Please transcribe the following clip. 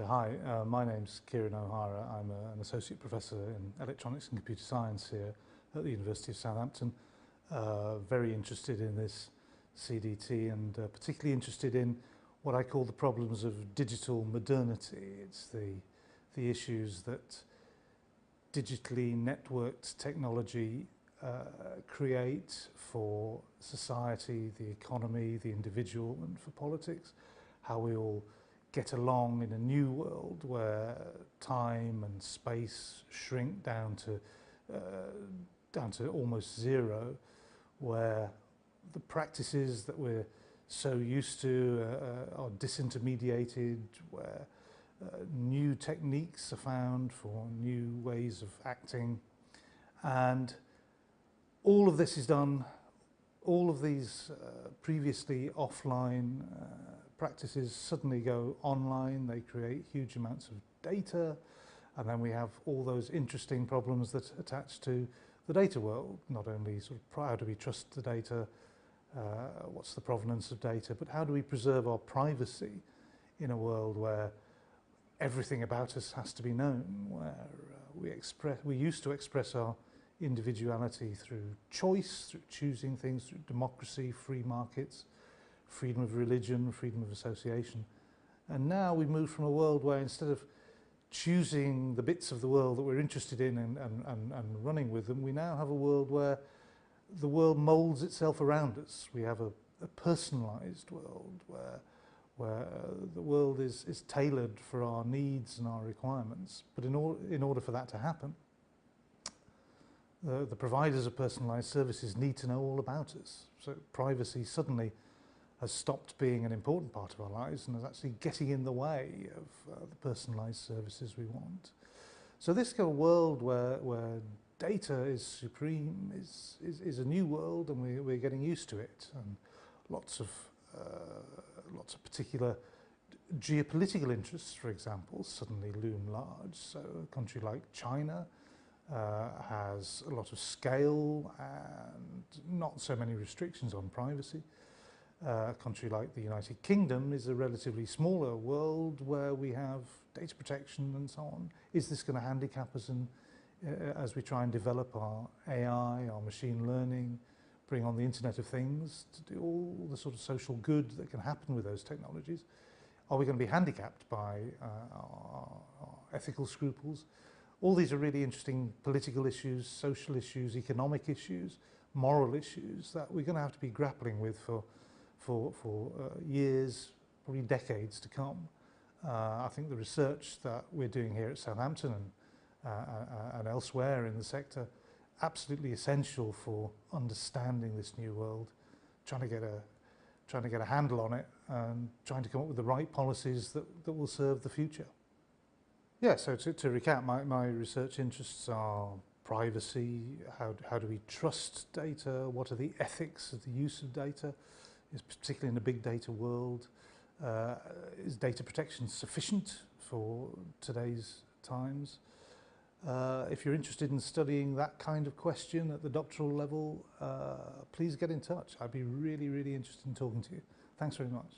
So hi, my name's Kieron O'Hara. I'm an Associate Professor in Electronics and Computer Science here at the University of Southampton. Very interested in this CDT and particularly interested in what I call the problems of digital modernity. It's the issues that digitally networked technology create for society, the economy, the individual, and for politics. How we all get along in a new world where time and space shrink down to almost zero, where the practices that we're so used to are disintermediated, where new techniques are found for new ways of acting, and all of this is done. All of these previously offline practices suddenly go online. They create huge amounts of data, and then we have all those interesting problems that attach to the data world. Not only sort of how do we trust the data, what's the provenance of data, but how do we preserve our privacy in a world where everything about us has to be known, where we used to express our individuality through choice, through choosing things, through democracy, free markets, freedom of religion, freedom of association. And now we've moved from a world where instead of choosing the bits of the world that we're interested in and running with them, we now have a world where the world molds itself around us. We have a personalized world where the world is tailored for our needs and our requirements. But in order for that to happen, the providers of personalised services need to know all about us. So privacy suddenly has stopped being an important part of our lives and is actually getting in the way of the personalised services we want. So this kind of world where data is supreme is a new world, and we're getting used to it. And lots of particular geopolitical interests, for example, suddenly loom large. So a country like China has a lot of scale and not so many restrictions on privacy. A country like the United Kingdom is a relatively smaller world where we have data protection and so on. Is this going to handicap us as we try and develop our AI, our machine learning, bring on the Internet of Things to do all the sort of social good that can happen with those technologies? Are we going to be handicapped by our ethical scruples? All these are really interesting political issues, social issues, economic issues, moral issues that we're going to have to be grappling with for years, probably decades to come. I think the research that we're doing here at Southampton and elsewhere in the sector, absolutely essential for understanding this new world, trying to get a handle on it and trying to come up with the right policies that will serve the future. Yeah, so to recap, my research interests are privacy, how do we trust data, what are the ethics of the use of data, particularly in a big data world. Is data protection sufficient for today's times? If you're interested in studying that kind of question at the doctoral level, please get in touch. I'd be really, really interested in talking to you. Thanks very much.